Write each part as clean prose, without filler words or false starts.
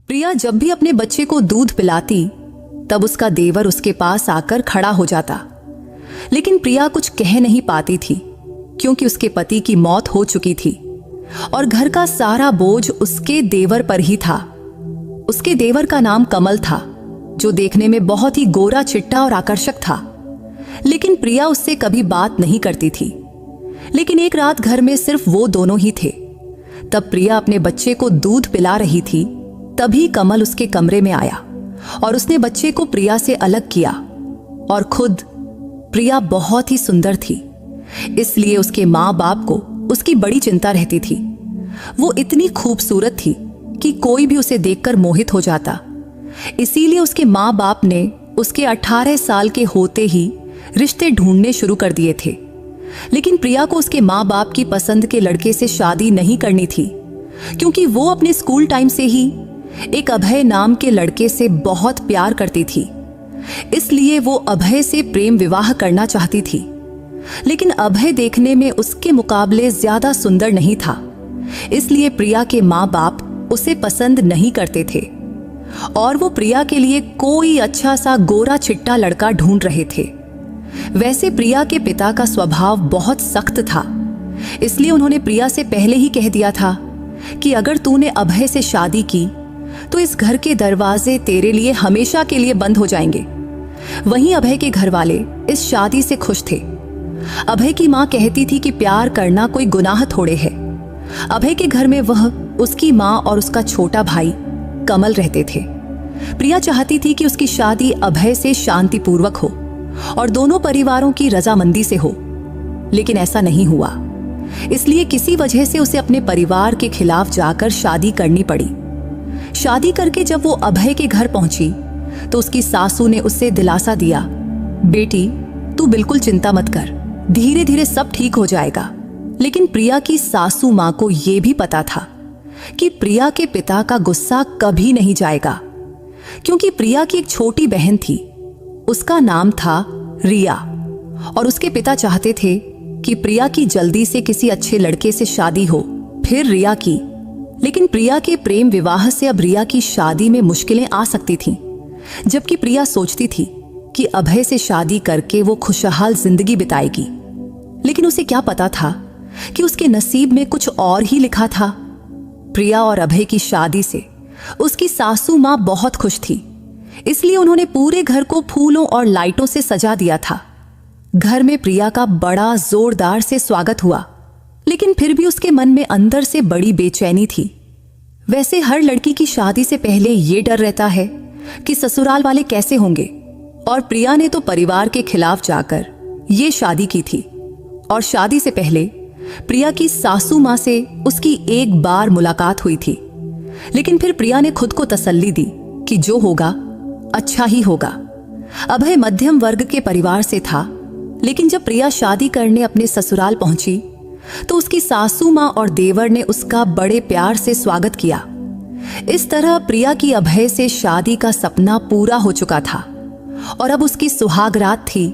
प्रिया जब भी अपने बच्चे को दूध पिलाती तब उसका देवर उसके पास आकर खड़ा हो जाता, लेकिन प्रिया कुछ कह नहीं पाती थी क्योंकि उसके पति की मौत हो चुकी थी और घर का सारा बोझ उसके देवर पर ही था। उसके देवर का नाम कमल था, जो देखने में बहुत ही गोरा चिट्टा और आकर्षक था, लेकिन प्रिया उससे कभी बात नहीं करती थी। लेकिन एक रात घर में सिर्फ वो दोनों ही थे। तब प्रिया अपने बच्चे को दूध पिला रही थी, तभी कमल उसके कमरे में आया और उसने बच्चे को प्रिया से अलग किया। और खुद प्रिया बहुत ही सुंदर थी, इसलिए उसके माँ बाप को उसकी बड़ी चिंता रहती थी। वो इतनी खूबसूरत थी कि कोई भी उसे देखकर मोहित हो जाता। इसीलिए उसके माँ बाप ने उसके 18 साल के होते ही रिश्ते ढूंढने शुरू कर दिए थे। लेकिन प्रिया को उसके माँ बाप की पसंद के लड़के से शादी नहीं करनी थी, क्योंकि वो अपने स्कूल टाइम से ही एक अभय नाम के लड़के से बहुत प्यार करती थी। इसलिए वो अभय से प्रेम विवाह करना चाहती थी। लेकिन अभय देखने में उसके मुकाबले ज्यादा सुंदर नहीं था, इसलिए प्रिया के माँ बाप उसे पसंद नहीं करते थे और वो प्रिया के लिए कोई अच्छा सा गोरा चिट्टा लड़का ढूंढ रहे थे। वैसे प्रिया के पिता का स्वभाव बहुत सख्त था, इसलिए उन्होंने प्रिया से पहले ही कह दिया था कि अगर तूने अभय से शादी की तो इस घर के दरवाजे तेरे लिए हमेशा के लिए बंद हो जाएंगे। वहीं अभय के घर वाले इस शादी से खुश थे। अभय की माँ कहती थी कि प्यार करना कोई गुनाह थोड़े है। अभय के घर में वह, उसकी माँ और उसका छोटा भाई कमल रहते थे। प्रिया चाहती थी कि उसकी शादी अभय से शांतिपूर्वक हो और दोनों परिवारों की रजामंदी से हो, लेकिन ऐसा नहीं हुआ। इसलिए किसी वजह से उसे अपने परिवार के खिलाफ जाकर शादी करनी पड़ी। शादी करके जब वो अभय के घर पहुंची तो उसकी सासू ने उससे दिलासा दिया, बेटी तू बिल्कुल चिंता मत कर, धीरे धीरे सब ठीक हो जाएगा। लेकिन प्रिया की सासू माँ को यह भी पता था कि प्रिया के पिता का गुस्सा कभी नहीं जाएगा, क्योंकि प्रिया की एक छोटी बहन थी, उसका नाम था रिया, और उसके पिता चाहते थे कि प्रिया की जल्दी से किसी अच्छे लड़के से शादी हो, फिर रिया की। लेकिन प्रिया के प्रेम विवाह से अब रिया की शादी में मुश्किलें आ सकती थीं, जबकि प्रिया सोचती थी कि अभय से शादी करके वो खुशहाल जिंदगी बिताएगी। लेकिन उसे क्या पता था कि उसके नसीब में कुछ और ही लिखा था। प्रिया और अभय की शादी से उसकी सासू माँ बहुत खुश थी, इसलिए उन्होंने पूरे घर को फूलों और लाइटों से सजा दिया था। घर में प्रिया का बड़ा जोरदार से स्वागत हुआ, लेकिन फिर भी उसके मन में अंदर से बड़ी बेचैनी थी। वैसे हर लड़की की शादी से पहले ये डर रहता है कि ससुराल वाले कैसे होंगे, और प्रिया ने तो परिवार के खिलाफ जाकर ये शादी की थी। और शादी से पहले प्रिया की सासू माँ से उसकी एक बार मुलाकात हुई थी, लेकिन फिर प्रिया ने खुद को तसल्ली दी कि जो होगा अच्छा ही होगा। अभय मध्यम वर्ग के परिवार से था, लेकिन जब प्रिया शादी करने अपने ससुराल पहुंची तो उसकी सासू माँ और देवर ने उसका बड़े प्यार से स्वागत किया। इस तरह प्रिया की अभय से शादी का सपना पूरा हो चुका था और अब उसकी सुहाग रात थी।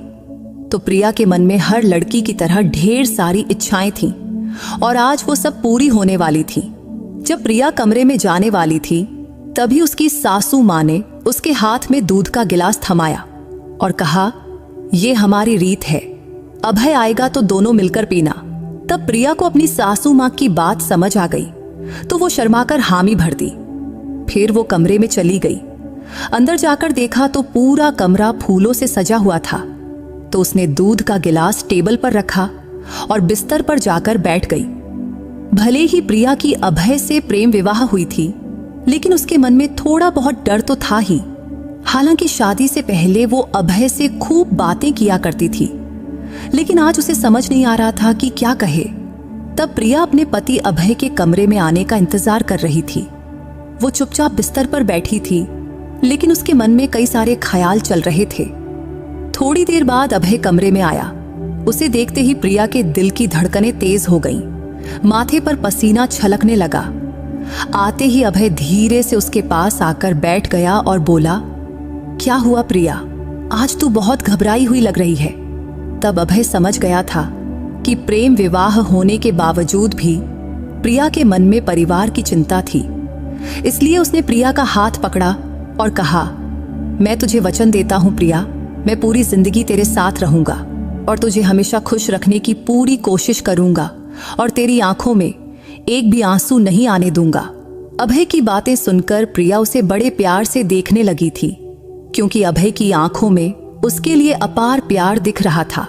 तो प्रिया के मन में हर लड़की की तरह ढेर सारी इच्छाएं थीं और आज वो सब पूरी होने वाली थी। जब प्रिया कमरे में जाने वाली थी तभी उसकी सासू माँ ने उसके हाथ में दूध का गिलास थमाया और कहा, ये हमारी रीत है, अभय आएगा तो दोनों मिलकर पीना। तब प्रिया को अपनी सासू माँ की बात समझ आ गई तो वो शर्माकर हामी भर दी। फिर वो कमरे में चली गई। अंदर जाकर देखा तो पूरा कमरा फूलों से सजा हुआ था। तो उसने दूध का गिलास टेबल पर रखा और बिस्तर पर जाकर बैठ गई। भले ही प्रिया की अभय से प्रेम विवाह हुई थी, लेकिन उसके मन में थोड़ा बहुत डर तो था ही। हालांकि शादी से पहले वो अभय से खूब बातें किया करती थी, लेकिन आज उसे समझ नहीं आ रहा था कि क्या कहे। तब प्रिया अपने पति अभय के कमरे में आने का इंतजार कर रही थी। वो चुपचाप बिस्तर पर बैठी थी, लेकिन उसके मन में कई सारे ख्याल चल रहे थे। थोड़ी देर बाद अभय कमरे में आया। उसे देखते ही प्रिया के दिल की धड़कनें तेज हो गईं। माथे पर पसीना छलकने लगा। आते ही अभय धीरे से उसके पास आकर बैठ गया और बोला, क्या हुआ प्रिया, आज तू बहुत घबराई हुई लग रही है। तब अभय समझ गया था कि प्रेम विवाह होने के बावजूद भी प्रिया के मन में परिवार की चिंता थी, इसलिए उसने प्रिया का हाथ पकड़ा और कहा, मैं तुझे वचन देता हूं प्रिया, मैं पूरी जिंदगी तेरे साथ रहूंगा और तुझे हमेशा खुश रखने की पूरी कोशिश करूंगा और तेरी आंखों में एक भी आंसू नहीं आने दूंगा। अभय की बातें सुनकर प्रिया उसे बड़े प्यार से देखने लगी थी, क्योंकि अभय की आंखों में उसके लिए अपार प्यार दिख रहा था।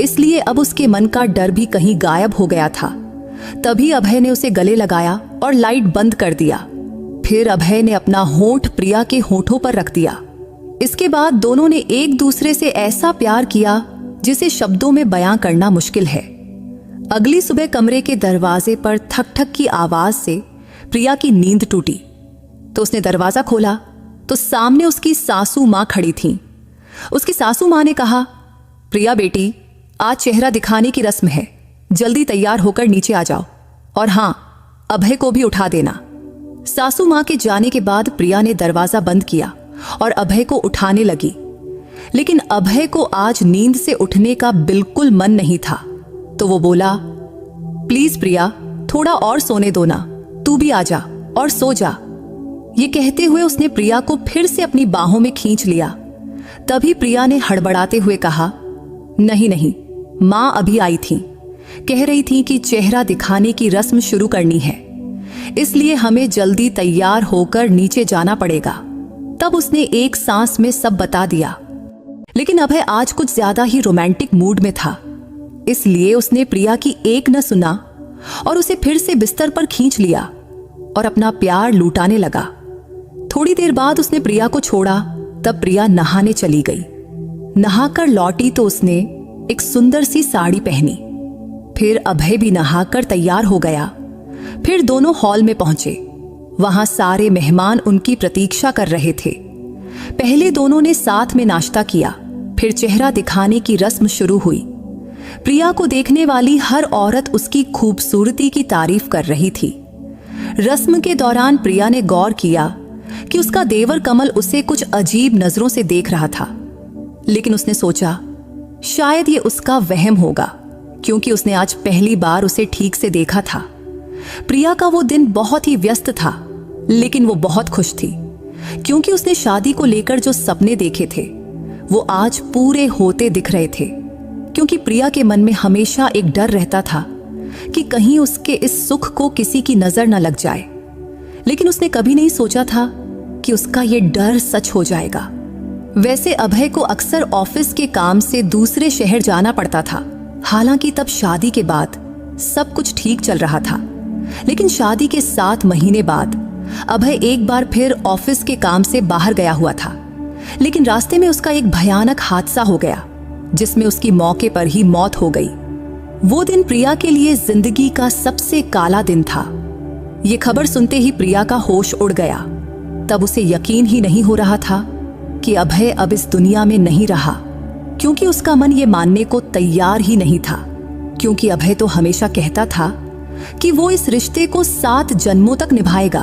इसलिए अब उसके मन का डर भी कहीं गायब हो गया था। तभी अभय ने उसे गले लगाया और लाइट बंद कर दिया। फिर अभय ने अपना होंठ प्रिया के होंठों पर रख दिया। इसके बाद दोनों ने एक दूसरे से ऐसा प्यार किया जिसे शब्दों में बयां करना मुश्किल है। अगली सुबह कमरे के दरवाजे पर ठक ठक की आवाज से प्रिया की नींद टूटी, तो उसने दरवाजा खोला तो सामने उसकी सासू मां खड़ी थीं। उसकी सासू मां ने कहा, प्रिया बेटी, आज चेहरा दिखाने की रस्म है, जल्दी तैयार होकर नीचे आ जाओ और हां, अभय को भी उठा देना। सासू मां के जाने के बाद प्रिया ने दरवाजा बंद किया और अभय को उठाने लगी, लेकिन अभय को आज नींद से उठने का बिल्कुल मन नहीं था। तो वो बोला, प्लीज प्रिया, थोड़ा और सोने दो ना, तू भी आ जा और सो जा। ये कहते हुए उसने प्रिया को फिर से अपनी बाहों में खींच लिया। तभी प्रिया ने हड़बड़ाते हुए कहा, नहीं नहीं, मां अभी आई थी, कह रही थी कि चेहरा दिखाने की रस्म शुरू करनी है, इसलिए हमें जल्दी तैयार होकर नीचे जाना पड़ेगा। तब उसने एक सांस में सब बता दिया। लेकिन अभय आज कुछ ज्यादा ही रोमांटिक मूड में था, इसलिए उसने प्रिया की एक न सुना और उसे फिर से बिस्तर पर खींच लिया और अपना प्यार लूटाने लगा। थोड़ी देर बाद उसने प्रिया को छोड़ा। तब प्रिया नहाने चली गई। नहाकर लौटी तो उसने एक सुंदर सी साड़ी पहनी। फिर अभय भी नहाकर तैयार हो गया। फिर दोनों हॉल में पहुंचे। वहां सारे मेहमान उनकी प्रतीक्षा कर रहे थे। पहले दोनों ने साथ में नाश्ता किया, फिर चेहरा दिखाने की रस्म शुरू हुई। प्रिया को देखने वाली हर औरत उसकी खूबसूरती की तारीफ कर रही थी। रस्म के दौरान प्रिया ने गौर किया कि उसका देवर कमल उसे कुछ अजीब नजरों से देख रहा था, लेकिन उसने सोचा शायद ये उसका वहम होगा, क्योंकि उसने आज पहली बार उसे ठीक से देखा था। प्रिया का वो दिन बहुत ही व्यस्त था, लेकिन वो बहुत खुश थी, क्योंकि उसने शादी को लेकर जो सपने देखे थे वो आज पूरे होते दिख रहे थे। क्योंकि प्रिया के मन में हमेशा एक डर रहता था कि कहीं उसके इस सुख को किसी की नजर न लग जाए, लेकिन उसने कभी नहीं सोचा था कि उसका ये डर सच हो जाएगा। वैसे अभय को अक्सर ऑफिस के काम से दूसरे शहर जाना पड़ता था। हालांकि तब शादी के बाद सब कुछ ठीक चल रहा था, लेकिन शादी के 7 महीने बाद अभय एक बार फिर ऑफिस के काम से बाहर गया हुआ था। लेकिन रास्ते में उसका एक भयानक हादसा हो गया, जिसमें उसकी मौके पर ही मौत हो गई। वो दिन प्रिया के लिए जिंदगी का सबसे काला दिन था। ये खबर सुनते ही प्रिया का होश उड़ गया। तब उसे यकीन ही नहीं हो रहा था कि अभय अब इस दुनिया में नहीं रहा, क्योंकि उसका मन ये मानने को तैयार ही नहीं था। क्योंकि अभय तो हमेशा कहता था कि वो इस रिश्ते को 7 जन्मों तक निभाएगा,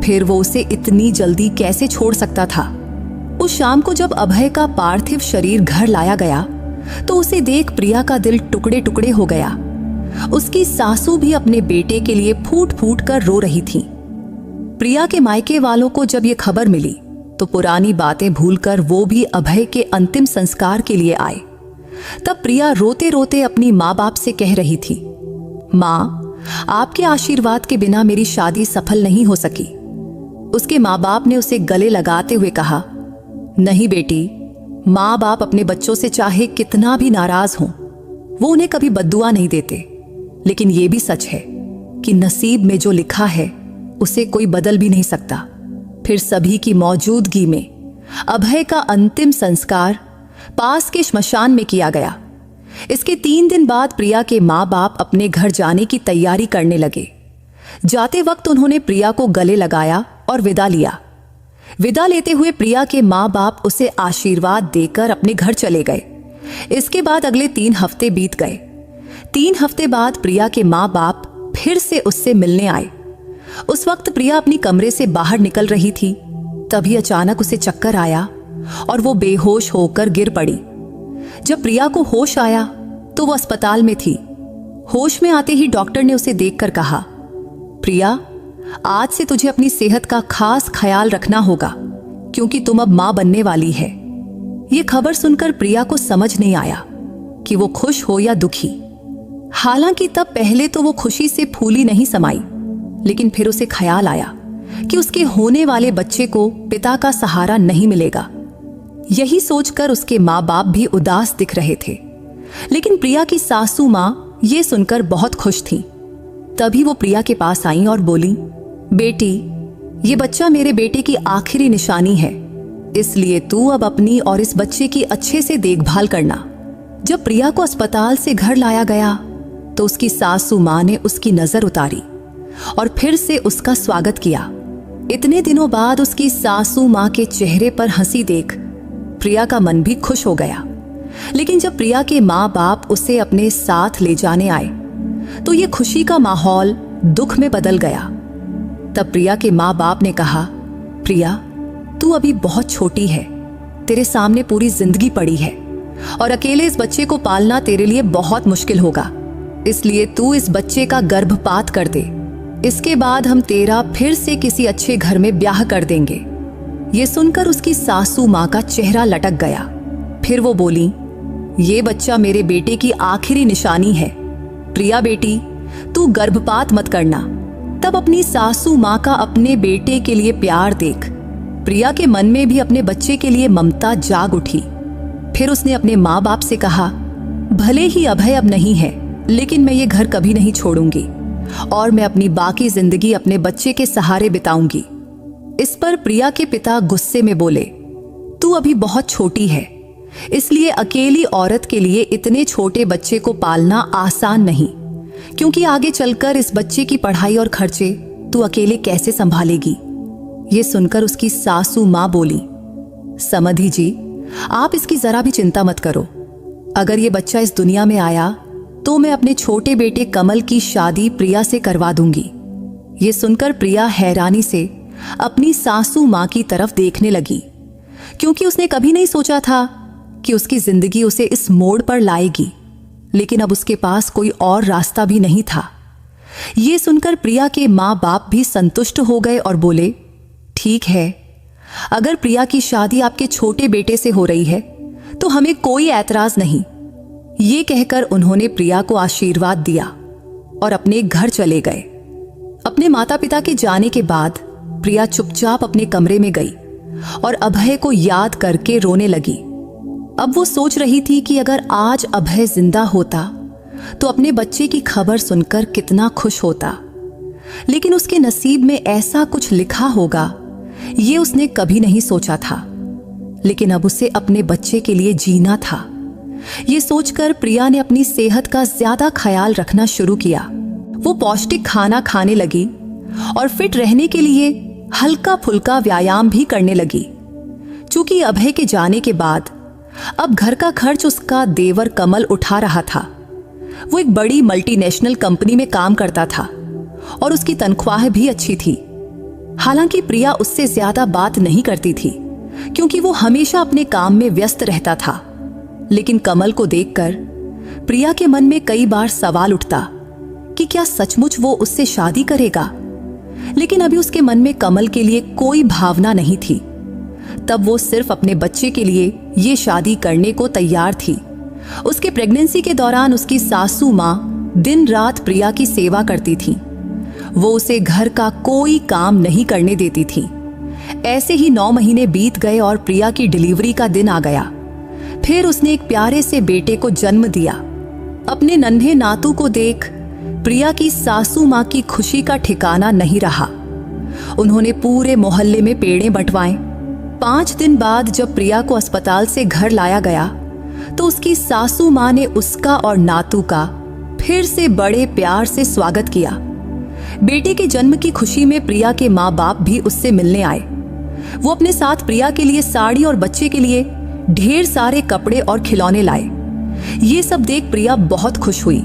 फिर वो उसे इतनी जल्दी कैसे छोड़ सकता था। उस शाम को जब अभय का पार्थिव शरीर घर लाया गया तो उसे देख प्रिया का दिल टुकड़े टुकड़े हो गया। उसकी सासू भी अपने बेटे के लिए फूट फूट कर रो रही थी। प्रिया के मायके वालों को जब ये खबर मिली तो पुरानी बातें भूलकर वो भी अभय के अंतिम संस्कार के लिए आए। तब प्रिया रोते रोते अपनी माँ बाप से कह रही थी, माँ, आपके आशीर्वाद के बिना मेरी शादी सफल नहीं हो सकी। उसके माँ बाप ने उसे गले लगाते हुए कहा, नहीं बेटी, माँ बाप अपने बच्चों से चाहे कितना भी नाराज हों, वो उन्हें कभी बद्दुआ नहीं देते। लेकिन ये भी सच है कि नसीब में जो लिखा है उसे कोई बदल भी नहीं सकता। फिर सभी की मौजूदगी में अभय का अंतिम संस्कार पास के श्मशान में किया गया। इसके 3 दिन बाद प्रिया के माँ बाप अपने घर जाने की तैयारी करने लगे। जाते वक्त उन्होंने प्रिया को गले लगाया और विदा लिया। विदा लेते हुए प्रिया के माँ बाप उसे आशीर्वाद देकर अपने घर चले गए। इसके बाद अगले 3 हफ्ते बीत गए। 3 हफ्ते बाद प्रिया के माँ बाप फिर से उससे मिलने आए। उस वक्त प्रिया अपनी कमरे से बाहर निकल रही थी। तभी अचानक उसे चक्कर आया और वो बेहोश होकर गिर पड़ी। जब प्रिया को होश आया तो वो अस्पताल में थी। होश में आते ही डॉक्टर ने उसे देखकर कहा, प्रिया, आज से तुझे अपनी सेहत का खास ख्याल रखना होगा, क्योंकि तुम अब मां बनने वाली है। ये खबर सुनकर प्रिया को समझ नहीं आया कि वो खुश हो या दुखी। हालांकि तब पहले तो वो खुशी से फूली नहीं समाई, लेकिन फिर उसे ख्याल आया कि उसके होने वाले बच्चे को पिता का सहारा नहीं मिलेगा। यही सोचकर उसके माँ बाप भी उदास दिख रहे थे। लेकिन प्रिया की सासू माँ ये सुनकर बहुत खुश थी। तभी वो प्रिया के पास आई और बोली, बेटी, ये बच्चा मेरे बेटे की आखिरी निशानी है, इसलिए तू अब अपनी और इस बच्चे की अच्छे से देखभाल करना। जब प्रिया को अस्पताल से घर लाया गया तो उसकी सासू माँ ने उसकी नजर उतारी और फिर से उसका स्वागत किया। इतने दिनों बाद उसकी सासू माँ के चेहरे पर हंसी देख प्रिया का मन भी खुश हो गया। लेकिन जब प्रिया के माँ बाप उसे अपने साथ ले जाने आए तो ये खुशी का माहौल दुख में बदल गया। तब प्रिया के माँ बाप ने कहा, प्रिया, तू अभी बहुत छोटी है, तेरे सामने पूरी जिंदगी पड़ी है और अकेले इस बच्चे को पालना तेरे लिए बहुत मुश्किल होगा। इसलिए तू इस बच्चे का गर्भपात कर दे। इसके बाद हम तेरा फिर से किसी अच्छे घर में ब्याह कर देंगे। ये सुनकर उसकी सासू माँ का चेहरा लटक गया। फिर वो बोली, ये बच्चा मेरे बेटे की आखिरी निशानी है। प्रिया बेटी, तू गर्भपात मत करना। तब अपनी सासू माँ का अपने बेटे के लिए प्यार देख प्रिया के मन में भी अपने बच्चे के लिए ममता जाग उठी। फिर उसने अपने माँ बाप से कहा, भले ही अभय अब नहीं है, लेकिन मैं ये घर कभी नहीं छोड़ूंगी और मैं अपनी बाकी जिंदगी अपने बच्चे के सहारे बिताऊंगी। इस पर प्रिया के पिता गुस्से में बोले, तू अभी बहुत छोटी है, इसलिए अकेली औरत के लिए इतने छोटे बच्चे को पालना आसान नहीं, क्योंकि आगे चलकर इस बच्चे की पढ़ाई और खर्चे तू अकेले कैसे संभालेगी। ये सुनकर उसकी सासू माँ बोली, समधी जी, आप इसकी जरा भी चिंता मत करो। अगर ये बच्चा इस दुनिया में आया तो मैं अपने छोटे बेटे कमल की शादी प्रिया से करवा दूंगी। ये सुनकर प्रिया हैरानी से अपनी सासू माँ की तरफ देखने लगी, क्योंकि उसने कभी नहीं सोचा था कि उसकी जिंदगी उसे इस मोड़ पर लाएगी। लेकिन अब उसके पास कोई और रास्ता भी नहीं था। ये सुनकर प्रिया के माँ बाप भी संतुष्ट हो गए और बोले, ठीक है, अगर प्रिया की शादी आपके छोटे बेटे से हो रही है तो हमें कोई ऐतराज नहीं। ये कहकर उन्होंने प्रिया को आशीर्वाद दिया और अपने घर चले गए। अपने माता पिता के जाने के बाद प्रिया चुपचाप अपने कमरे में गई और अभय को याद करके रोने लगी। अब वो सोच रही थी कि अगर आज अभय जिंदा होता तो अपने बच्चे की खबर सुनकर कितना खुश होता। लेकिन उसके नसीब में ऐसा कुछ लिखा होगा, ये उसने कभी नहीं सोचा था। लेकिन अब उसे अपने बच्चे के लिए जीना था। ये सोचकर प्रिया ने अपनी सेहत का ज्यादा ख्याल रखना शुरू किया। वो पौष्टिक खाना खाने लगी और फिट रहने के लिए हल्का फुल्का व्यायाम भी करने लगी। चूंकि अभय के जाने के बाद अब घर का खर्च उसका देवर कमल उठा रहा था। वो एक बड़ी मल्टीनेशनल कंपनी में काम करता था और उसकी तनख्वाह भी अच्छी थी। हालांकि प्रिया उससे ज्यादा बात नहीं करती थी, क्योंकि वो हमेशा अपने काम में व्यस्त रहता था। लेकिन कमल को देखकर प्रिया के मन में कई बार सवाल उठता कि क्या सचमुच वो उससे शादी करेगा। लेकिन अभी उसके मन में कमल के लिए कोई भावना नहीं थी। तब वो सिर्फ अपने बच्चे के लिए ये शादी करने को तैयार थी। उसके प्रेगनेंसी के दौरान उसकी सासू माँ दिन रात प्रिया की सेवा करती थी। वो उसे घर का कोई काम नहीं करने देती थी। ऐसे ही 9 महीने बीत गए और प्रिया की डिलीवरी का दिन आ गया। फिर उसने एक प्यारे से बेटे को जन्म दिया। अपने नन्हे नातू को देख प्रिया की सासू माँ की खुशी का ठिकाना नहीं रहा। उन्होंने पूरे मोहल्ले में पेड़े बंटवाए। 5 दिन बाद जब प्रिया को अस्पताल से घर लाया गया तो उसकी सासू माँ ने उसका और नातू का फिर से बड़े प्यार से स्वागत किया। बेटे के जन्म की खुशी में प्रिया के माँ बाप भी उससे मिलने आए। वो अपने साथ प्रिया के लिए साड़ी और बच्चे के लिए ढेर सारे कपड़े और खिलौने लाए। ये सब देख प्रिया बहुत खुश हुई।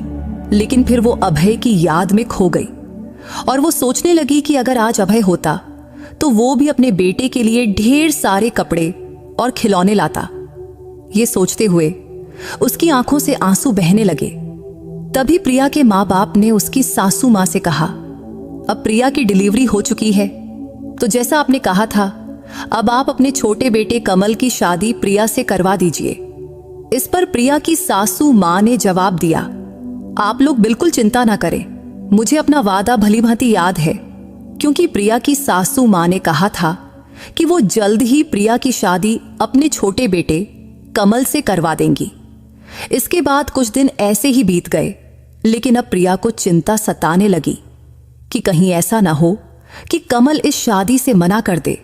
लेकिन फिर वो अभय की याद में खो गई और वो सोचने लगी कि अगर आज अभय होता तो वो भी अपने बेटे के लिए ढेर सारे कपड़े और खिलौने लाता। ये सोचते हुए उसकी आंखों से आंसू बहने लगे। तभी प्रिया के माँ बाप ने उसकी सासू माँ से कहा, अब प्रिया की डिलीवरी हो चुकी है, तो जैसा आपने कहा था, अब आप अपने छोटे बेटे कमल की शादी प्रिया से करवा दीजिए। इस पर प्रिया की सासू मां ने जवाब दिया, आप लोग बिल्कुल चिंता ना करें, मुझे अपना वादा भली भांति याद है, क्योंकि प्रिया की सासू मां ने कहा था कि वो जल्द ही प्रिया की शादी अपने छोटे बेटे कमल से करवा देंगी। इसके बाद कुछ दिन ऐसे ही बीत गए, लेकिन अब प्रिया को चिंता सताने लगी कि कहीं ऐसा ना हो कि कमल इस शादी से मना कर दे,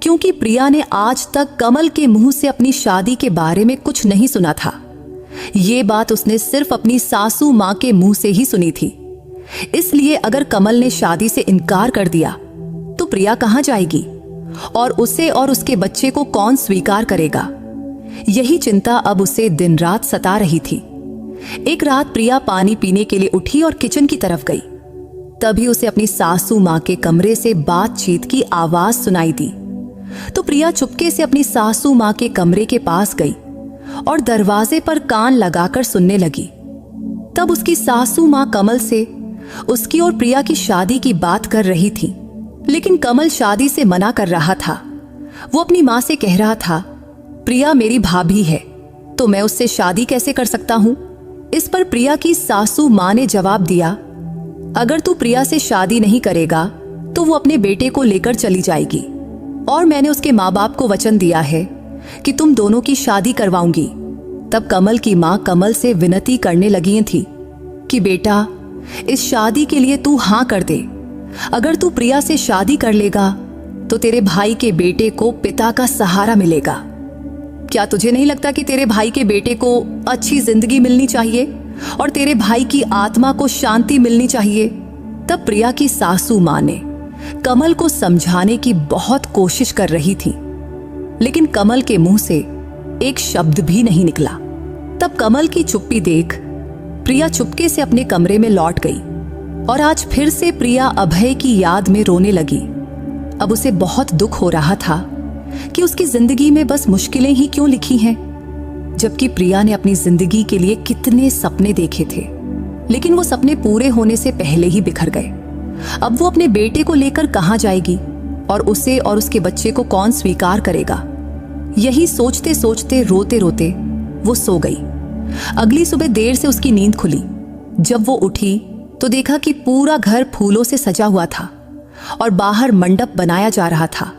क्योंकि प्रिया ने आज तक कमल के मुंह से अपनी शादी के बारे में कुछ नहीं सुना था। ये बात उसने सिर्फ अपनी सासू मां के मुंह से ही सुनी थी। इसलिए अगर कमल ने शादी से इनकार कर दिया तो प्रिया कहां जाएगी और उसे और उसके बच्चे को कौन स्वीकार करेगा? यही चिंता अब उसे दिन रात सता रही थी। एक रात प्रिया पानी पीने के लिए उठी और किचन की तरफ गई। तभी उसे अपनी सासू मां के कमरे से बातचीत की आवाज सुनाई दी। तो प्रिया चुपके से अपनी सासू मां के कमरे के पास गई और दरवाजे पर कान लगाकर सुनने लगी। तब उसकी सासू मां कमल से उसकी और प्रिया की शादी की बात कर रही थी, लेकिन कमल शादी से मना कर रहा था। वो अपनी मां से कह रहा था, प्रिया मेरी भाभी है, तो मैं उससे शादी कैसे कर सकता हूं? इस पर प्रिया की सासू मां ने जवाब दिया, अगर तू प्रिया से शादी नहीं करेगा तो वो अपने बेटे को लेकर चली जाएगी, और मैंने उसके माँ बाप को वचन दिया है कि तुम दोनों की शादी करवाऊंगी। तब कमल की माँ कमल से विनती करने लगी थी कि बेटा, इस शादी के लिए तू हाँ कर दे। अगर तू प्रिया से शादी कर लेगा तो तेरे भाई के बेटे को पिता का सहारा मिलेगा। क्या तुझे नहीं लगता कि तेरे भाई के बेटे को अच्छी जिंदगी मिलनी चाहिए और तेरे भाई की आत्मा को शांति मिलनी चाहिए? तब प्रिया की सासू मां ने कमल को समझाने की बहुत कोशिश कर रही थी, लेकिन कमल के मुंह से एक शब्द भी नहीं निकला। तब कमल की चुप्पी देख प्रिया चुपके से अपने कमरे में लौट गई और आज फिर से प्रिया अभय की याद में रोने लगी। अब उसे बहुत दुख हो रहा था कि उसकी जिंदगी में बस मुश्किलें ही क्यों लिखी हैं, जबकि प्रिया ने अपनी जिंदगी के लिए कितने सपने देखे थे, लेकिन वो सपने पूरे होने से पहले ही बिखर गए। अब वो अपने बेटे को लेकर कहां जाएगी और उसे और उसके बच्चे को कौन स्वीकार करेगा? यही सोचते सोचते रोते रोते वो सो गई। अगली सुबह देर से उसकी नींद खुली। जब वो उठी तो देखा कि पूरा घर फूलों से सजा हुआ था और बाहर मंडप बनाया जा रहा था।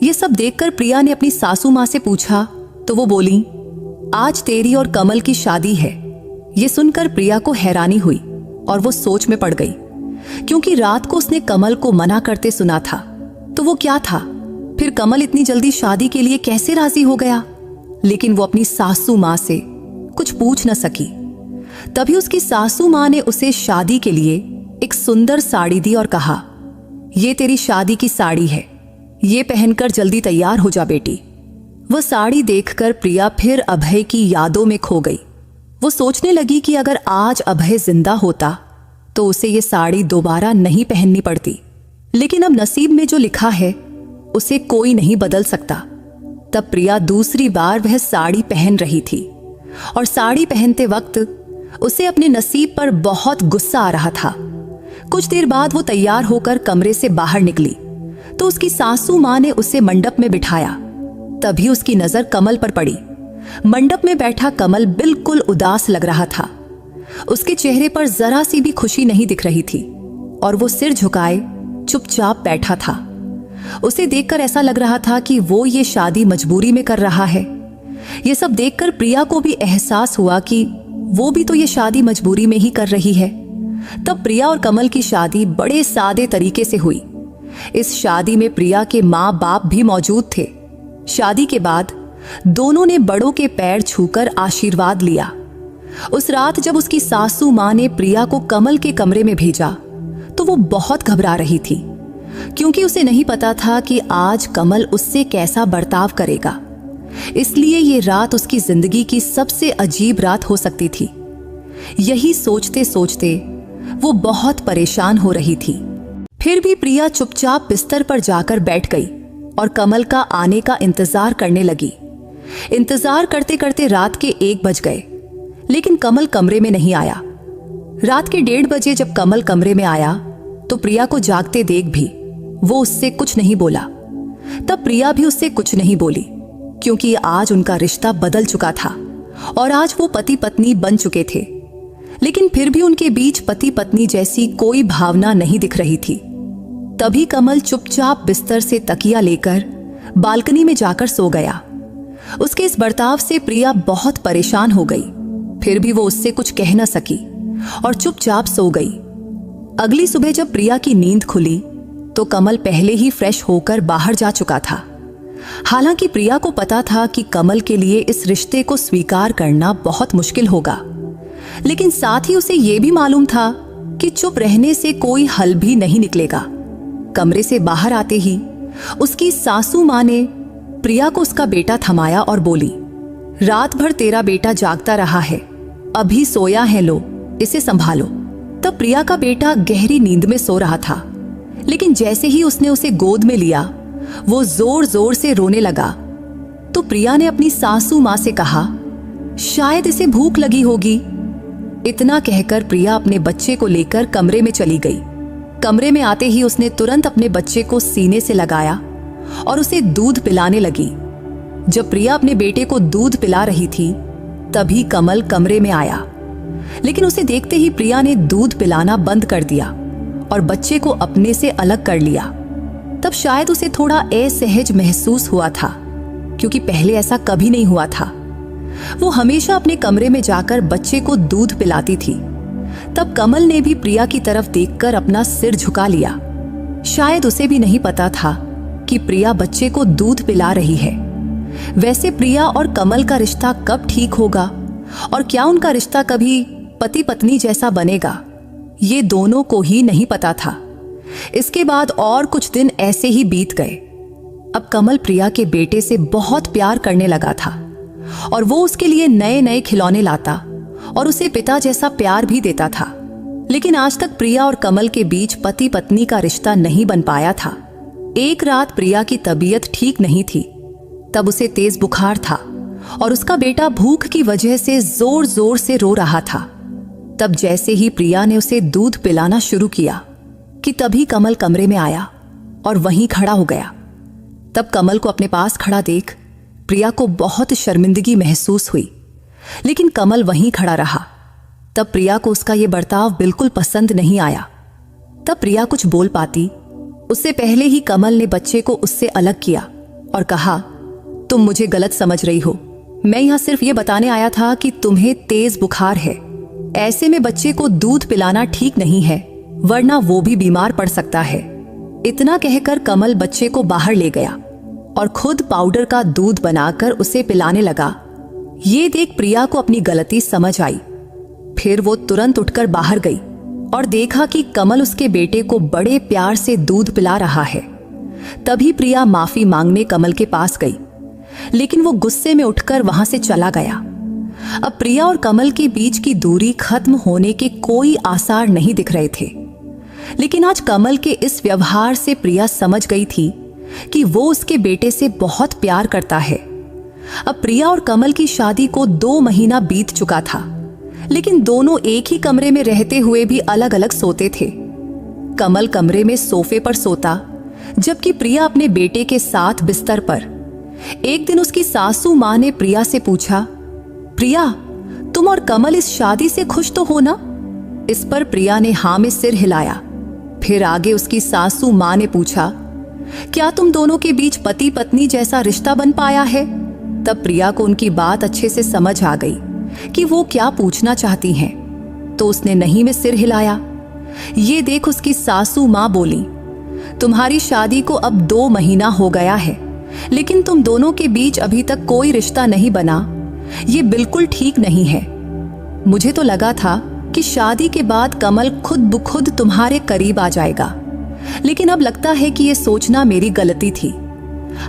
ये सब देखकर प्रिया ने अपनी सासू मां से पूछा तो वो बोली, आज तेरी और कमल की शादी है। ये सुनकर प्रिया को हैरानी हुई और वो सोच में पड़ गई, क्योंकि रात को उसने कमल को मना करते सुना था। तो वो क्या था? फिर कमल इतनी जल्दी शादी के लिए कैसे राजी हो गया? लेकिन वो अपनी सासू मां से कुछ पूछ न सकी। तभी उसकी सासू मां ने उसे शादी के लिए एक सुंदर साड़ी दी और कहा, ये तेरी शादी की साड़ी है, ये पहनकर जल्दी तैयार हो जा बेटी। वह साड़ी देखकर प्रिया फिर अभय की यादों में खो गई। वो सोचने लगी कि अगर आज अभय जिंदा होता तो उसे ये साड़ी दोबारा नहीं पहननी पड़ती, लेकिन अब नसीब में जो लिखा है उसे कोई नहीं बदल सकता। तब प्रिया दूसरी बार वह साड़ी पहन रही थी और साड़ी पहनते वक्त उसे अपने नसीब पर बहुत गुस्सा आ रहा था। कुछ देर बाद वो तैयार होकर कमरे से बाहर निकली तो उसकी सासू मां ने उसे मंडप में बिठाया। तभी उसकी नजर कमल पर पड़ी। मंडप में बैठा कमल बिल्कुल उदास लग रहा था। उसके चेहरे पर जरा सी भी खुशी नहीं दिख रही थी और वो सिर झुकाए चुपचाप बैठा था। उसे देखकर ऐसा लग रहा था कि वो ये शादी मजबूरी में कर रहा है। ये सब देखकर प्रिया को भी एहसास हुआ कि वो भी तो ये शादी मजबूरी में ही कर रही है। तब प्रिया और कमल की शादी बड़े सादे तरीके से हुई। इस शादी में प्रिया के माँ बाप भी मौजूद थे। शादी के बाद दोनों ने बड़ों के पैर छूकर आशीर्वाद लिया। उस रात जब उसकी सासू मां ने प्रिया को कमल के कमरे में भेजा तो वो बहुत घबरा रही थी, क्योंकि उसे नहीं पता था कि आज कमल उससे कैसा बर्ताव करेगा। इसलिए ये रात उसकी जिंदगी की सबसे अजीब रात हो सकती थी। यही सोचते सोचते वो बहुत परेशान हो रही थी। फिर भी प्रिया चुपचाप बिस्तर पर जाकर बैठ गई और कमल का आने का इंतजार करने लगी। इंतजार करते करते रात के 1 बज गए, लेकिन कमल कमरे में नहीं आया। रात के 1:30 बजे जब कमल कमरे में आया तो तो प्रिया को जागते देख भी वो उससे कुछ नहीं बोला। तब प्रिया भी उससे कुछ नहीं बोली, क्योंकि आज उनका रिश्ता बदल चुका था और आज वो पति पत्नी बन चुके थे। लेकिन फिर भी उनके बीच पति पत्नी जैसी कोई भावना नहीं दिख रही थी। तभी कमल चुपचाप बिस्तर से तकिया लेकर बालकनी में जाकर सो गया। उसके इस बर्ताव से प्रिया बहुत परेशान हो गई। फिर भी वो उससे कुछ कह न सकी और चुपचाप सो गई। अगली सुबह जब प्रिया की नींद खुली तो कमल पहले ही फ्रेश होकर बाहर जा चुका था। हालांकि प्रिया को पता था कि कमल के लिए इस रिश्ते को स्वीकार करना बहुत मुश्किल होगा, लेकिन साथ ही उसे यह भी मालूम था कि चुप रहने से कोई हल भी नहीं निकलेगा। कमरे से बाहर आते ही उसकी सासू मां ने प्रिया को उसका बेटा थमाया और बोली, रात भर तेरा बेटा जागता रहा है, अभी सोया है, लो इसे संभालो। तब प्रिया का बेटा गहरी नींद में सो रहा था, लेकिन जैसे ही उसने उसे गोद में लिया वो जोर जोर से रोने लगा। तो प्रिया ने अपनी सासू मां से कहा, शायद इसे भूख लगी होगी। इतना कहकर प्रिया अपने बच्चे को लेकर कमरे में चली गई। कमरे में आते ही उसने तुरंत अपने बच्चे को सीने से लगाया और उसे दूध पिलाने लगी। जब प्रिया अपने बेटे को दूध पिला रही थी तभी कमल कमरे में आया, लेकिन उसे देखते ही प्रिया ने दूध पिलाना बंद कर दिया और बच्चे को अपने से अलग कर लिया। तब शायद उसे थोड़ा असहज महसूस हुआ था, क्योंकि पहले ऐसा कभी नहीं हुआ था। वो हमेशा अपने कमरे में जाकर बच्चे को दूध पिलाती थी। तब कमल ने भी प्रिया की तरफ देखकर अपना सिर झुका लिया। शायद उसे भी नहीं पता था कि प्रिया बच्चे को दूध पिला रही है। वैसे प्रिया और कमल का रिश्ता कब ठीक होगा और क्या उनका रिश्ता कभी पति पत्नी जैसा बनेगा, ये दोनों को ही नहीं पता था। इसके बाद और कुछ दिन ऐसे ही बीत गए। अब कमल प्रिया के बेटे से बहुत प्यार करने लगा था और वो उसके लिए नए नए खिलौने लाता और उसे पिता जैसा प्यार भी देता था। लेकिन आज तक प्रिया और कमल के बीच पति पत्नी का रिश्ता नहीं बन पाया था। एक रात प्रिया की तबीयत ठीक नहीं थी। तब उसे तेज बुखार था और उसका बेटा भूख की वजह से जोर जोर से रो रहा था। तब जैसे ही प्रिया ने उसे दूध पिलाना शुरू किया कि तभी कमल कमरे में आया और वहीं खड़ा हो गया। तब कमल को अपने पास खड़ा देख प्रिया को बहुत शर्मिंदगी महसूस हुई, लेकिन कमल वहीं खड़ा रहा। तब प्रिया को उसका यह बर्ताव बिल्कुल पसंद नहीं आया। तब प्रिया कुछ बोल पाती उससे पहले ही कमल ने बच्चे को उससे अलग किया और कहा, तुम मुझे गलत समझ रही हो। मैं यहां सिर्फ ये बताने आया था कि तुम्हें तेज बुखार है। ऐसे में बच्चे को दूध पिलाना ठीक नहीं है, वरना वो भी बीमार पड़ सकता है। इतना कहकर कमल बच्चे को बाहर ले गया और खुद पाउडर का दूध बनाकर उसे पिलाने लगा। ये देख प्रिया को अपनी गलती समझ आई। फिर वो तुरंत उठकर बाहर गई और देखा कि कमल उसके बेटे को बड़े प्यार से दूध पिला रहा है। तभी प्रिया माफी मांगने कमल के पास गई, लेकिन वो गुस्से में उठकर वहां से चला गया। अब प्रिया और कमल के बीच की दूरी खत्म होने के कोई आसार नहीं दिख रहे थे। लेकिन आज कमल के इस व्यवहार से प्रिया समझ गई थी कि वो उसके बेटे से बहुत प्यार करता है। अब प्रिया और कमल की शादी को 2 महीना बीत चुका था, लेकिन दोनों एक ही कमरे में रहते हुए भी अलग अलग सोते थे। कमल कमरे में सोफे पर सोता, जबकि प्रिया अपने बेटे के साथ बिस्तर पर। एक दिन उसकी सासू मां ने प्रिया से पूछा, प्रिया, तुम और कमल इस शादी से खुश तो हो ना? इस पर प्रिया ने हाँ में सिर हिलाया। फिर आगे उसकी सासू मां ने पूछा, क्या तुम दोनों के बीच पति पत्नी जैसा रिश्ता बन पाया है? तब प्रिया को उनकी बात अच्छे से समझ आ गई कि वो क्या पूछना चाहती हैं, तो उसने नहीं में सिर हिलाया। ये देख उसकी सासू मां बोली, तुम्हारी शादी को अब 2 महीना हो गया है, लेकिन तुम दोनों के बीच अभी तक कोई रिश्ता नहीं बना। ये बिल्कुल ठीक नहीं है। मुझे तो लगा था कि शादी के बाद कमल खुद ब खुद तुम्हारे करीब आ जाएगा, लेकिन अब लगता है कि ये सोचना मेरी गलती थी।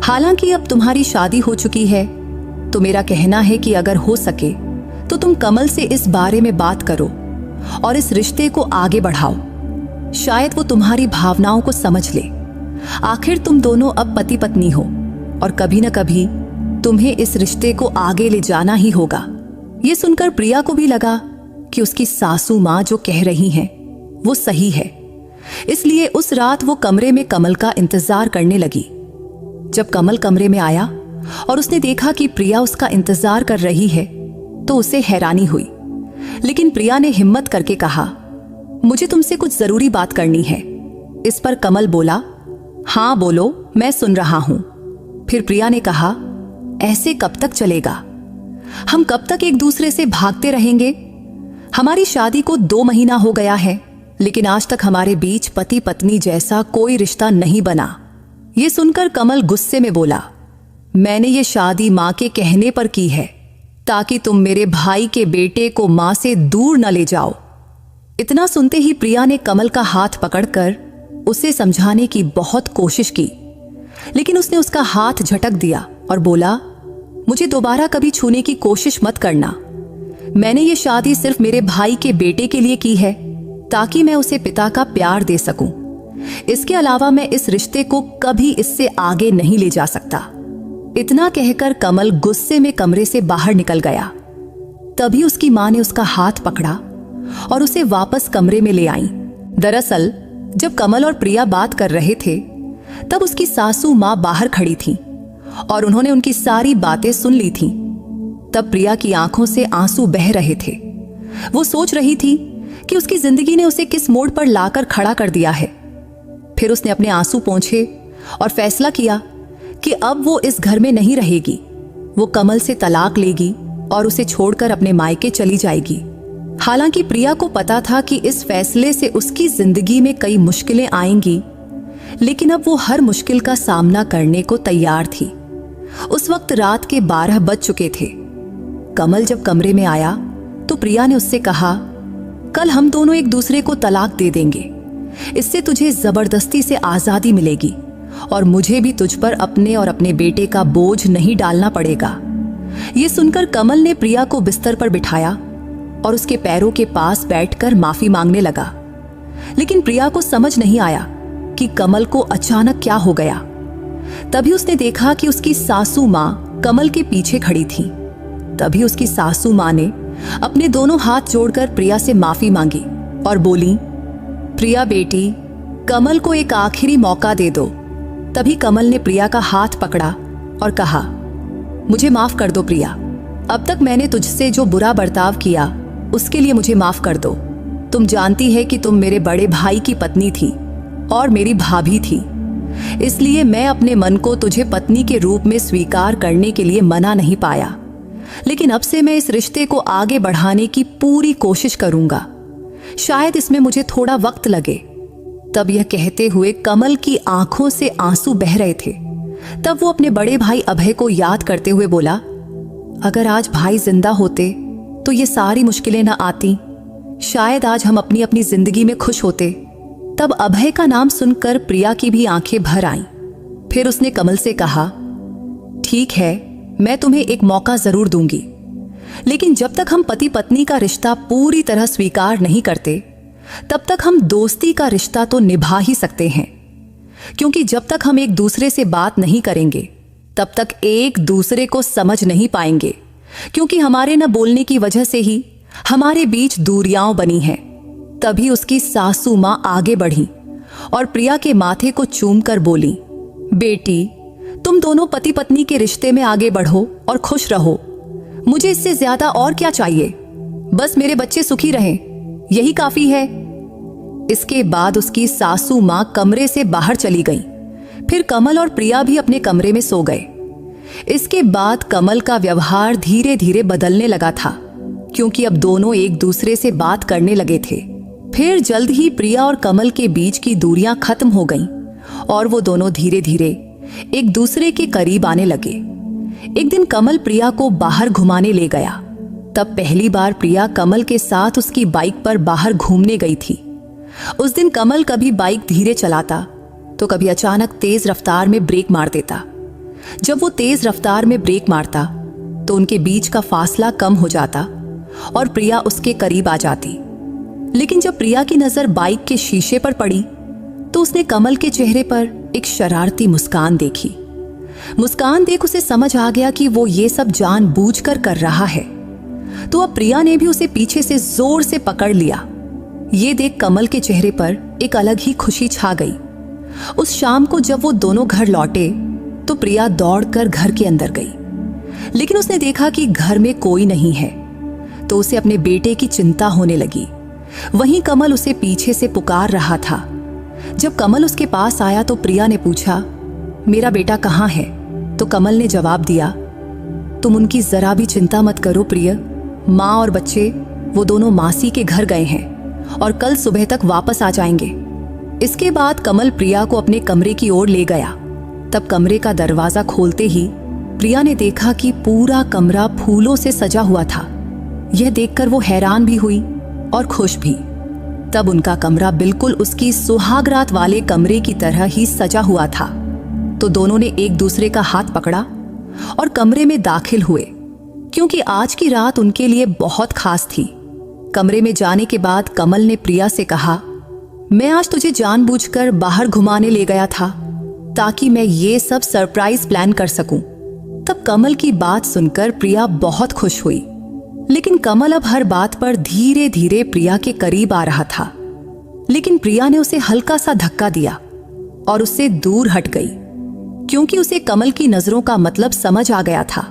हालांकि अब तुम्हारी शादी हो चुकी है, तो मेरा कहना है कि अगर हो सके तो तुम कमल से इस बारे में बात करो और इस रिश्ते को आगे बढ़ाओ। शायद वो तुम्हारी भावनाओं को समझ ले। आखिर तुम दोनों अब पति पत्नी हो और कभी न कभी तुम्हें इस रिश्ते को आगे ले जाना ही होगा। ये सुनकर प्रिया को भी लगा कि उसकी सासू मां जो कह रही हैं वो सही है। इसलिए उस रात वो कमरे में कमल का इंतजार करने लगी। जब कमल कमरे में आया और उसने देखा कि प्रिया उसका इंतजार कर रही है तो उसे हैरानी हुई। लेकिन प्रिया ने हिम्मत करके कहा, मुझे तुमसे कुछ जरूरी बात करनी है। इस पर कमल बोला, हाँ बोलो, मैं सुन रहा हूं। फिर प्रिया ने कहा, ऐसे कब तक चलेगा? हम कब तक एक दूसरे से भागते रहेंगे? हमारी शादी को 2 महीना हो गया है, लेकिन आज तक हमारे बीच पति पत्नी जैसा कोई रिश्ता नहीं बना। ये सुनकर कमल गुस्से में बोला, मैंने ये शादी मां के कहने पर की है, ताकि तुम मेरे भाई के बेटे को मां से दूर न ले जाओ। इतना सुनते ही प्रिया ने कमल का हाथ पकड़कर उसे समझाने की बहुत कोशिश की, लेकिन उसने उसका हाथ झटक दिया और बोला, मुझे दोबारा कभी छूने की कोशिश मत करना। मैंने ये शादी सिर्फ मेरे भाई के बेटे के लिए की है, ताकि मैं उसे पिता का प्यार दे सकूं। इसके अलावा मैं इस रिश्ते को कभी इससे आगे नहीं ले जा सकता। इतना कहकर कमल गुस्से में कमरे से बाहर निकल गया। तभी उसकी मां ने उसका हाथ पकड़ा और उसे वापस कमरे में ले आई। दरअसल जब कमल और प्रिया बात कर रहे थे तब उसकी सासू मां बाहर खड़ी थी और उन्होंने उनकी सारी बातें सुन ली थीं। तब प्रिया की आंखों से आंसू बह रहे थे। वो सोच रही थी कि उसकी जिंदगी ने उसे किस मोड़ पर लाकर खड़ा कर दिया है। फिर उसने अपने आंसू पोंछे और फैसला किया कि अब वो इस घर में नहीं रहेगी। वो कमल से तलाक लेगी और उसे छोड़कर अपने मायके चली जाएगी। हालांकि प्रिया को पता था कि इस फैसले से उसकी जिंदगी में कई मुश्किलें आएंगी, लेकिन अब वो हर मुश्किल का सामना करने को तैयार थी। उस वक्त रात के 12 बज चुके थे। कमल जब कमरे में आया तो प्रिया ने उससे कहा, कल हम दोनों एक दूसरे को तलाक दे देंगे। इससे तुझे जबरदस्ती से आजादी मिलेगी और मुझे भी तुझ पर अपने और अपने बेटे का बोझ नहीं डालना पड़ेगा। ये सुनकर कमल ने प्रिया को बिस्तर पर बिठाया और उसके पैरों के पास बैठकर माफी मांगने लगा। लेकिन प्रिया को समझ नहीं आया कि कमल को अचानक क्या हो गया। तभी उसने देखा कि उसकी सासू मां कमल के पीछे खड़ी थी। तभी उसकी सासू मां ने अपने दोनों हाथ जोड़कर प्रिया से माफी मांगी और बोली, प्रिया बेटी, कमल को एक आखिरी मौका दे दो। तभी कमल ने प्रिया का हाथ पकड़ा और कहा, मुझे माफ कर दो प्रिया। अब तक मैंने तुझसे जो बुरा बर्ताव किया उसके लिए मुझे माफ कर दो। तुम जानती है कि तुम मेरे बड़े भाई की पत्नी थी और मेरी भाभी थी, इसलिए मैं अपने मन को तुझे पत्नी के रूप में स्वीकार करने के लिए मना नहीं पाया। लेकिन अब से मैं इस रिश्ते को आगे बढ़ाने की पूरी कोशिश करूंगा। शायद इसमें मुझे थोड़ा वक्त लगे। तब यह कहते हुए कमल की आंखों से आंसू बह रहे थे। तब वो अपने बड़े भाई अभय को याद करते हुए बोला, अगर आज भाई जिंदा होते तो ये सारी मुश्किलें न आती। शायद आज हम अपनी अपनी जिंदगी में खुश होते। तब अभय का नाम सुनकर प्रिया की भी आंखें भर आईं। फिर उसने कमल से कहा, ठीक है, मैं तुम्हें एक मौका जरूर दूंगी, लेकिन जब तक हम पति पत्नी का रिश्ता पूरी तरह स्वीकार नहीं करते तब तक हम दोस्ती का रिश्ता तो निभा ही सकते हैं। क्योंकि जब तक हम एक दूसरे से बात नहीं करेंगे तब तक एक दूसरे को समझ नहीं पाएंगे, क्योंकि हमारे न बोलने की वजह से ही हमारे बीच दूरियां बनी हैं। तभी उसकी सासू मां आगे बढ़ी और प्रिया के माथे को चूमकर बोली, बेटी, तुम दोनों पति पत्नी के रिश्ते में आगे बढ़ो और खुश रहो। मुझे इससे ज्यादा और क्या चाहिए? बस मेरे बच्चे सुखी रहें, यही काफी है। इसके बाद उसकी सासू मां कमरे से बाहर चली गई। फिर कमल और प्रिया भी अपने कमरे में सो गए। इसके बाद कमल का व्यवहार धीरे धीरे बदलने लगा था, क्योंकि अब दोनों एक दूसरे से बात करने लगे थे। फिर जल्द ही प्रिया और कमल के बीच की दूरियां खत्म हो गईं और वो दोनों धीरे धीरे एक दूसरे के करीब आने लगे। एक दिन कमल प्रिया को बाहर घुमाने ले गया। तब पहली बार प्रिया कमल के साथ उसकी बाइक पर बाहर घूमने गई थी। उस दिन कमल कभी बाइक धीरे चलाता तो कभी अचानक तेज रफ्तार में ब्रेक मार देता। जब वो तेज रफ्तार में ब्रेक मारता तो उनके बीच का फासला कम हो जाता और प्रिया उसके करीब आ जाती। लेकिन जब प्रिया की नजर बाइक के शीशे पर पड़ी तो उसने कमल के चेहरे पर एक शरारती मुस्कान देखी। मुस्कान देख उसे समझ आ गया कि वो ये सब जानबूझकर कर रहा है। तो अब प्रिया ने भी उसे पीछे से जोर से पकड़ लिया ये देख कमल के चेहरे पर एक अलग ही खुशी छा गई। उस शाम को जब वो दोनों घर लौटे तो प्रिया दौड़कर घर के अंदर गई, लेकिन उसने देखा कि घर में कोई नहीं है, तो उसे अपने बेटे की चिंता होने लगी। वहीं कमल उसे पीछे से पुकार रहा था। जब कमल उसके पास आया तो प्रिया ने पूछा, मेरा बेटा कहाँ है? तो कमल ने जवाब दिया, तुम उनकी जरा भी चिंता मत करो प्रिय, माँ और बच्चे वो दोनों मासी के घर गए हैं और कल सुबह तक वापस आ जाएंगे। इसके बाद कमल प्रिया को अपने कमरे की ओर ले गया। तब कमरे का दरवाजा खोलते ही प्रिया ने देखा कि पूरा कमरा फूलों से सजा हुआ था। यह देखकर वो हैरान भी हुई और खुश भी। तब उनका कमरा बिल्कुल उसकी सुहागरात वाले कमरे की तरह ही सजा हुआ था। तो दोनों ने एक दूसरे का हाथ पकड़ा और कमरे में दाखिल हुए, क्योंकि आज की रात उनके लिए बहुत खास थी। कमरे में जाने के बाद कमल ने प्रिया से कहा, मैं आज तुझे जानबूझकर बाहर घुमाने ले गया था ताकि मैं ये सब सरप्राइज प्लान कर सकूं। तब कमल की बात सुनकर प्रिया बहुत खुश हुई, लेकिन कमल अब हर बात पर धीरे धीरे प्रिया के करीब आ रहा था। लेकिन प्रिया ने उसे हल्का सा धक्का दिया और उससे दूर हट गई, क्योंकि उसे कमल की नजरों का मतलब समझ आ गया था।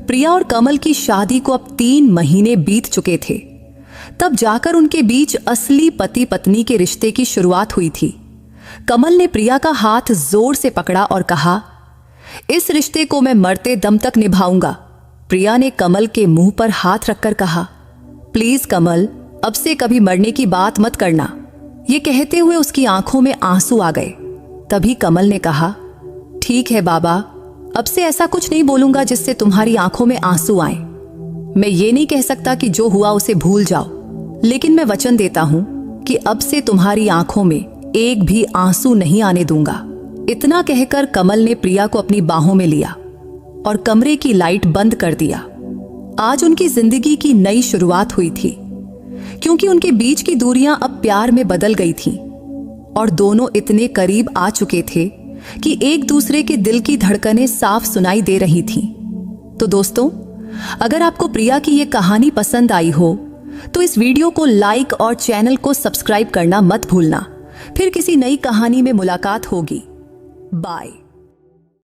प्रिया और कमल की शादी को अब 3 महीने बीत चुके थे। तब जाकर उनके बीच असली पति पत्नी के रिश्ते की शुरुआत हुई थी। कमल ने प्रिया का हाथ जोर से पकड़ा और कहा, इस रिश्ते को मैं मरते दम तक निभाऊंगा। प्रिया ने कमल के मुंह पर हाथ रखकर कहा, प्लीज कमल, अब से कभी मरने की बात मत करना। ये कहते हुए उसकी आंखों में आंसू आ गए। तभी कमल ने कहा, ठीक है बाबा, अब से ऐसा कुछ नहीं बोलूंगा जिससे तुम्हारी आंखों में आंसू आए। मैं ये नहीं कह सकता कि जो हुआ उसे भूल जाओ, लेकिन मैं वचन देता हूं कि अब से तुम्हारी आंखों में एक भी आंसू नहीं आने दूंगा। इतना कहकर कमल ने प्रिया को अपनी बाहों में लिया और कमरे की लाइट बंद कर दिया। आज उनकी जिंदगी की नई शुरुआत हुई थी, क्योंकि उनके बीच की दूरियां अब प्यार में बदल गई थीं और दोनों इतने करीब आ चुके थे कि एक दूसरे के दिल की धड़कनें साफ सुनाई दे रही थीं। तो दोस्तों, अगर आपको प्रिया की ये कहानी पसंद आई हो तो इस वीडियो को लाइक और चैनल को सब्सक्राइब करना मत भूलना। फिर किसी नई कहानी में मुलाकात होगी। बाय।